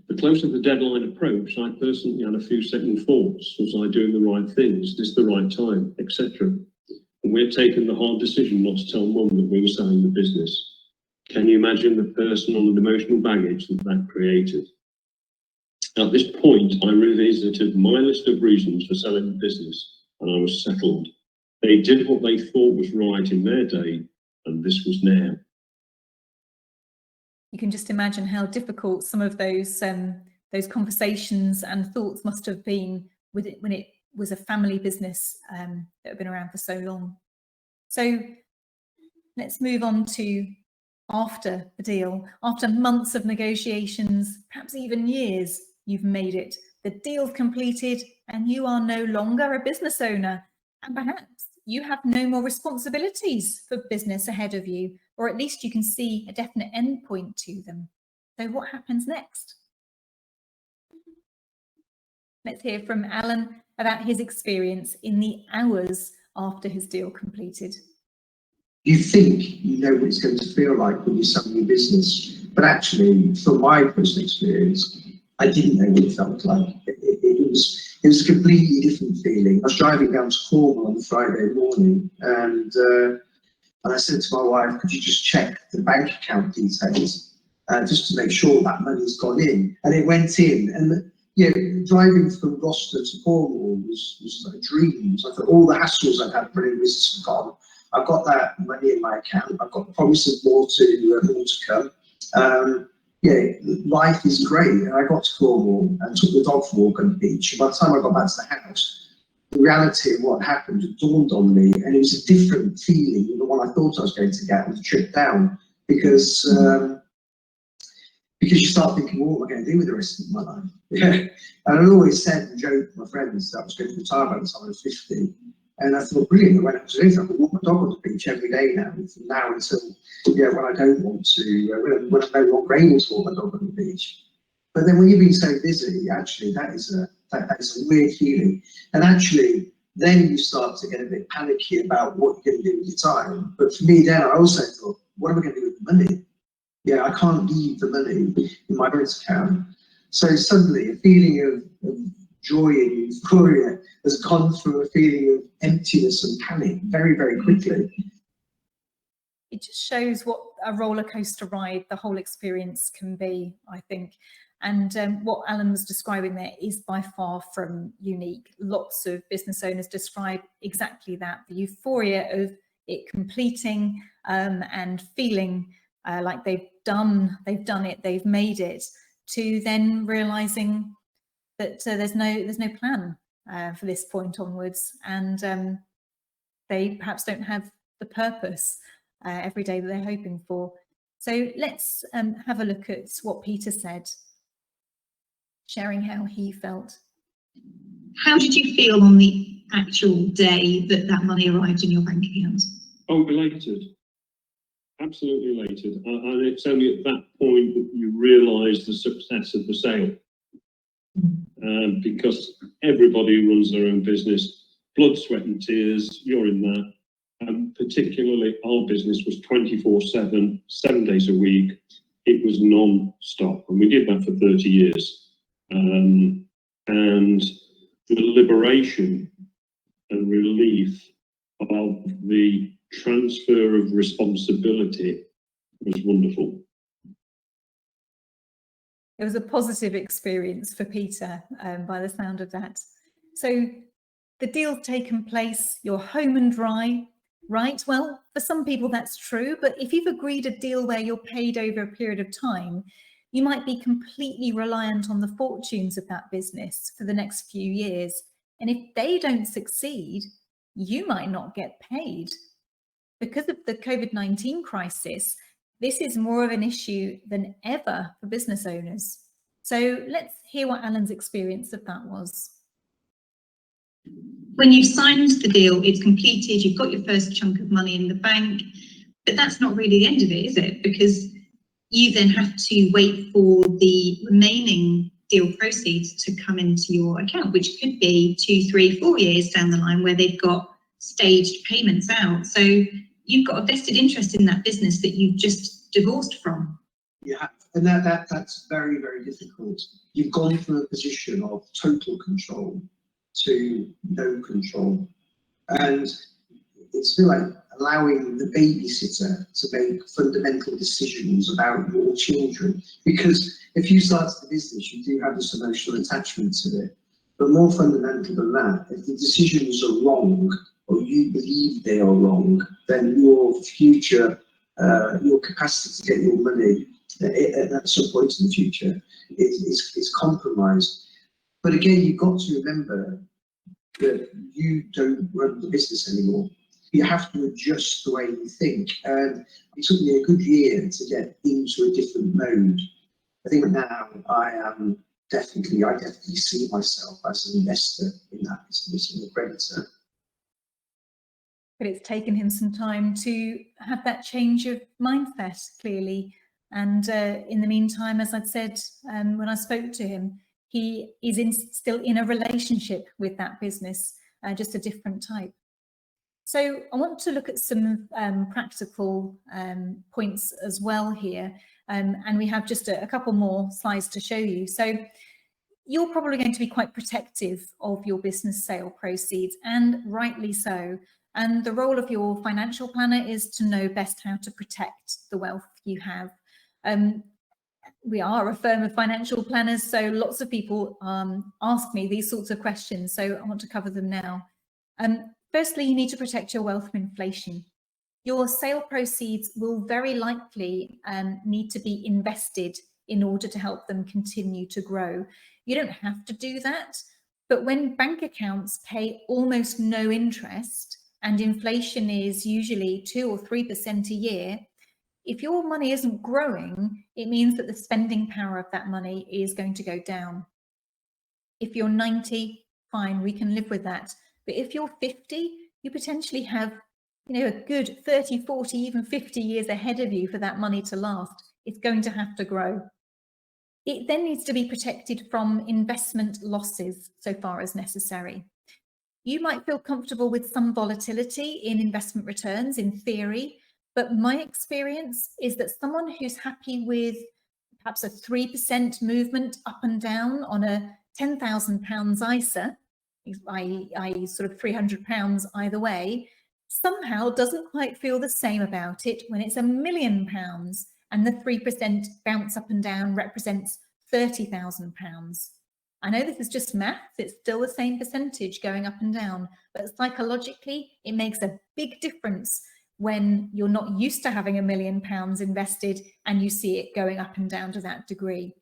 The closer the deadline approached, I personally had a few second thoughts. Was I doing the right things? Is this the right time? Etc. And we had taken the hard decision not to tell Mum that we were selling the business. Can you imagine the personal and emotional baggage that created? At this point, I revisited my list of reasons for selling the business, and I was settled. They did what they thought was right in their day, and this was now. You can just imagine how difficult some of those conversations and thoughts must have been with it when it was a family business that had been around for so long. So let's move on to after the deal. After months of negotiations, perhaps even years, you've made it. The deal's completed and you are no longer a business owner. And perhaps you have no more responsibilities for business ahead of you, or at least you can see a definite end point to them. So what happens next? Let's hear from Alan about his experience in the hours after his deal completed. You think you know what it's going to feel like when you're selling your business, but actually, from my personal experience, I didn't know what it felt like. It was a completely different feeling. I was driving down to Cornwall on Friday morning, and I said to my wife, could you just check the bank account details just to make sure that money's gone in? And it went in. And driving from Gloucester to Cornwall was like a dream. So I thought all the hassles I'd had running business were gone. I've got that money in my account. I've got the promise of more to come. Life is great. And I got to Cornwall and took the dog for a walk on the beach. And by the time I got back to the house, the reality of what happened dawned on me, and it was a different feeling than the one I thought I was going to get on the trip down, because you start thinking, well, what am I going to do with the rest of my life? And I always said and joked with my friends that I was going to retire by the time I was 50. And I thought, brilliant, I went up to this, I could walk my dog on the beach every day now, from now until, when I don't want to, when I'm no longer able to walk my dog on the beach. But then when you've been so busy, actually, that is a weird feeling. And actually, then you start to get a bit panicky about what you're going to do with your time. But for me then, I also thought, what am I going to do with the money? Yeah, I can't leave the money in my parents' account. So suddenly a feeling of joy and euphoria has gone through a feeling of emptiness and panic very, very quickly. It just shows what a roller coaster ride the whole experience can be, I think. And what Alan was describing there is by far from unique. Lots of business owners describe exactly that, the euphoria of it completing and feeling like they've done it, they've made it, to then realizing that there's no plan for this point onwards, and they perhaps don't have the purpose every day that they're hoping for. So let's have a look at what Peter said, sharing how he felt. How did you feel on the actual day that that money arrived in your bank account? Oh, elated. Absolutely elated. And it's only at that point that you realise the success of the sale. Because everybody who runs their own business, blood, sweat and tears, you're in that. And particularly our business was 24/7, 7 days a week. It was non-stop. And we did that for 30 years. And the liberation and relief of the transfer of responsibility was wonderful. It was a positive experience for Peter, by the sound of that. So the deal's taken place, you're home and dry, right? Well, for some people that's true, but if you've agreed a deal where you're paid over a period of time, you might be completely reliant on the fortunes of that business for the next few years. And if they don't succeed, you might not get paid. Because of the COVID-19 crisis, this is more of an issue than ever for business owners. So let's hear what Alan's experience of that was. When you've signed the deal, it's completed, you've got your first chunk of money in the bank, but that's not really the end of it, is it? Because you then have to wait for the remaining deal proceeds to come into your account, which could be 2, 3, 4 years down the line where they've got staged payments out. So you've got a vested interest in that business that you've just divorced from. Yeah, and that's very, very difficult. You've gone from a position of total control to no control. And it's feel like allowing the babysitter to make fundamental decisions about your children. Because if you start the business, you do have this emotional attachment to it. But more fundamental than that, if the decisions are wrong, or you believe they are wrong, then your future, your capacity to get your money at some point in the future is compromised. But again, you've got to remember that you don't run the business anymore. You have to adjust the way you think. And it took me a good year to get into a different mode. I think now I definitely see myself as an investor in that business and a creditor. But it's taken him some time to have that change of mindset, clearly. And in the meantime, as I'd said when I spoke to him, he is still in a relationship with that business, just a different type. So I want to look at some practical points as well here. And we have just a couple more slides to show you. So you're probably going to be quite protective of your business sale proceeds, and rightly so. And the role of your financial planner is to know best how to protect the wealth you have. We are a firm of financial planners, so lots of people ask me these sorts of questions, so I want to cover them now. Firstly, you need to protect your wealth from inflation. Your sale proceeds will very likely need to be invested in order to help them continue to grow. You don't have to do that, but when bank accounts pay almost no interest and inflation is usually 2 or 3% a year, if your money isn't growing, it means that the spending power of that money is going to go down. If you're 90, fine, we can live with that. But if you're 50, you potentially have, you know, a good 30, 40, even 50 years ahead of you for that money to last. It's going to have to grow. It then needs to be protected from investment losses so far as necessary. You might feel comfortable with some volatility in investment returns in theory, but my experience is that someone who's happy with perhaps a 3% movement up and down on a £10,000 ISA, i.e. sort of £300 either way, somehow doesn't quite feel the same about it when it's £1 million and the 3% bounce up and down represents £30,000. I know this is just maths, it's still the same percentage going up and down, but psychologically it makes a big difference when you're not used to having £1 million invested and you see it going up and down to that degree.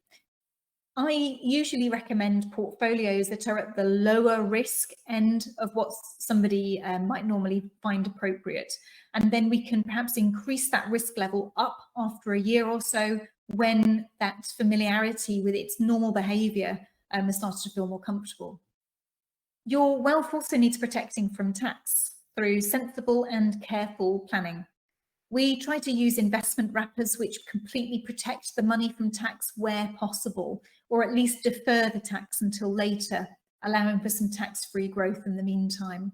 I usually recommend portfolios that are at the lower risk end of what somebody might normally find appropriate. And then we can perhaps increase that risk level up after a year or so when that familiarity with its normal behaviour has started to feel more comfortable. Your wealth also needs protecting from tax through sensible and careful planning. We try to use investment wrappers which completely protect the money from tax where possible, or at least defer the tax until later, allowing for some tax-free growth in the meantime.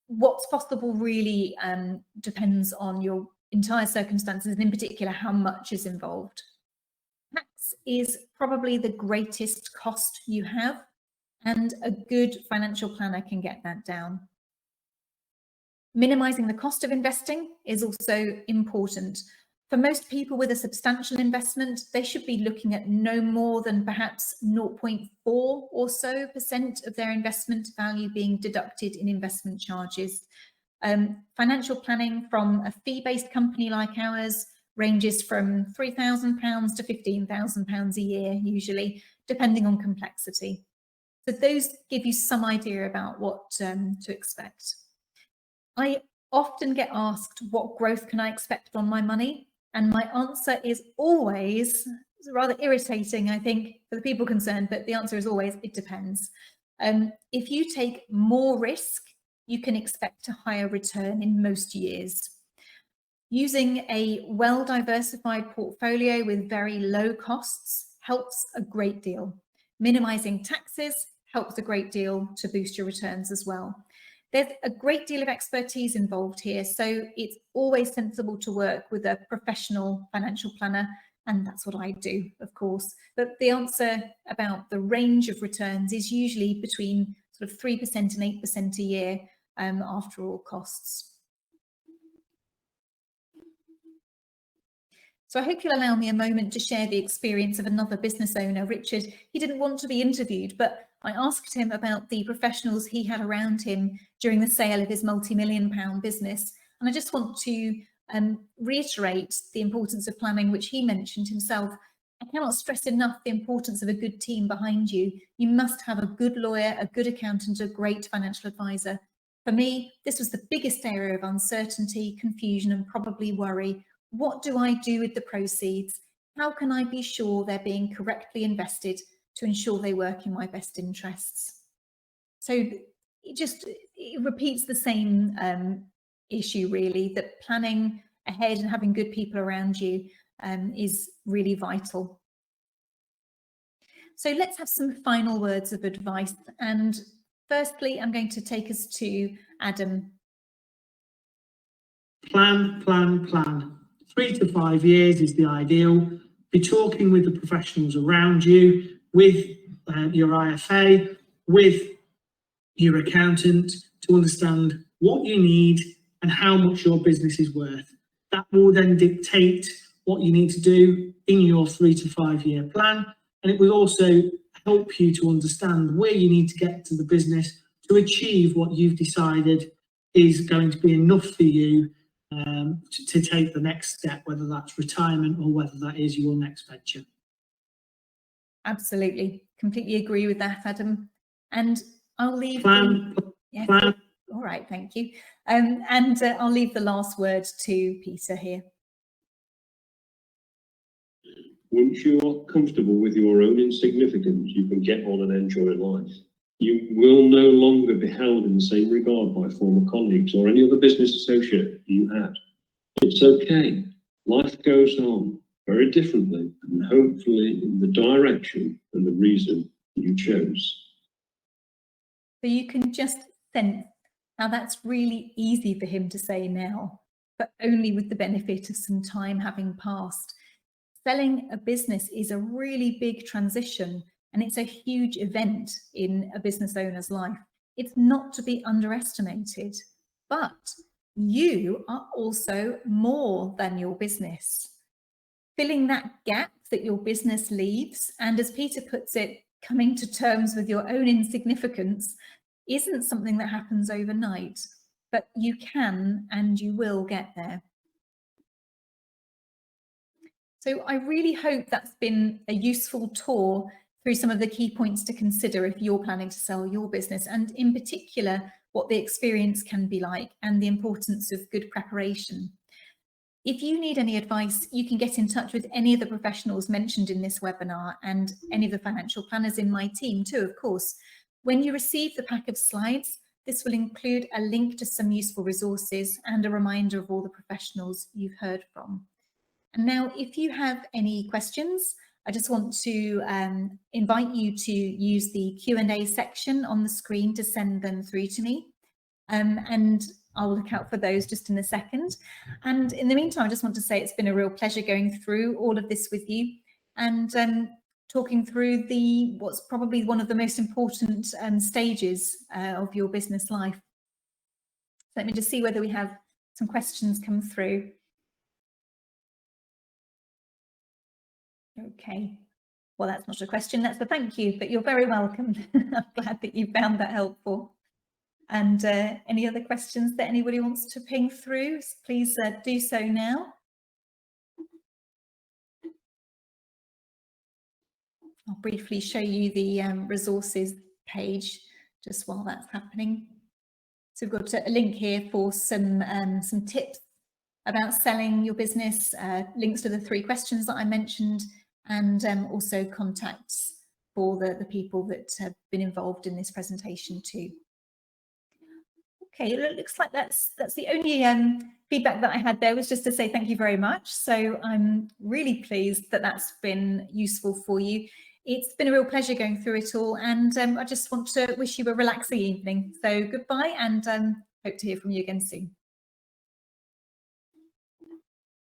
What's possible really depends on your entire circumstances, and in particular how much is involved. Tax is probably the greatest cost you have, and a good financial planner can get that down. Minimising the cost of investing is also important. For most people with a substantial investment, they should be looking at no more than perhaps 0.4 or so % of their investment value being deducted in investment charges. Financial planning from a fee-based company like ours ranges from £3,000 to £15,000 a year, usually, depending on complexity. So those give you some idea about what to expect. I often get asked, what growth can I expect on my money? And my answer is always, it's rather irritating, I think, for the people concerned, but the answer is always, it depends. If you take more risk, you can expect a higher return in most years. Using a well-diversified portfolio with very low costs helps a great deal. Minimizing taxes helps a great deal to boost your returns as well. There's a great deal of expertise involved here, so it's always sensible to work with a professional financial planner, and that's what I do, of course. But the answer about the range of returns is usually between sort of 3% and 8% a year after all costs. So I hope you'll allow me a moment to share the experience of another business owner, Richard. He didn't want to be interviewed, but I asked him about the professionals he had around him during the sale of his multi-million-pound business. And I just want to reiterate the importance of planning, which he mentioned himself. I cannot stress enough the importance of a good team behind you. You must have a good lawyer, a good accountant, a great financial advisor. For me, this was the biggest area of uncertainty, confusion, and probably worry. What do I do with the proceeds? How can I be sure they're being correctly invested to ensure they work in my best interests? So it repeats the same issue really, that planning ahead and having good people around you is really vital. So let's have some final words of advice. And firstly, I'm going to take us to Adam. Plan, plan, plan. 3 to 5 years is the ideal. Be talking with the professionals around you, with your IFA, with your accountant, to understand what you need and how much your business is worth. That will then dictate what you need to do in your 3 to 5 year plan. And it will also help you to understand where you need to get to the business to achieve what you've decided is going to be enough for you to take the next step, whether that's retirement or whether that is your next venture. Absolutely, completely agree with that, Adam. And I'll leave plan. All right, thank you. I'll leave the last word to Peter here. Once you're comfortable with your own insignificance, you can get on and enjoy life. You will no longer be held in the same regard by former colleagues or any other business associate you had. It's okay. Life goes on very differently and hopefully in the direction and the reason you chose. So you can just sense how that's really easy for him to say now, but only with the benefit of some time having passed. Selling a business is a really big transition, and it's a huge event in a business owner's life. It's not to be underestimated, but you are also more than your business. Filling that gap that your business leaves, and as Peter puts it, coming to terms with your own insignificance, isn't something that happens overnight, but you can and you will get there. So I really hope that's been a useful tour through some of the key points to consider if you're planning to sell your business, and in particular, what the experience can be like and the importance of good preparation. If you need any advice, you can get in touch with any of the professionals mentioned in this webinar and any of the financial planners in my team too, of course. When you receive the pack of slides, this will include a link to some useful resources and a reminder of all the professionals you've heard from. And now, if you have any questions, I just want to invite you to use the Q&A section on the screen to send them through to me. And I'll look out for those just in a second. And in the meantime, I just want to say it's been a real pleasure going through all of this with you and talking through what's probably one of the most important stages of your business life. So let me just see whether we have some questions come through. Okay, well, that's not a question, that's a thank you, but you're very welcome. I'm glad that you found that helpful. And any other questions that anybody wants to ping through, please do so now. I'll briefly show you the resources page just while that's happening. So we've got a link here for some tips about selling your business, links to the 3 questions that I mentioned, and also contacts for the people that have been involved in this presentation too. Okay, it looks like that's the only feedback that I had there, was just to say thank you very much. So I'm really pleased that that's been useful for you. It's been a real pleasure going through it all, and I just want to wish you a relaxing evening. So goodbye, and hope to hear from you again soon.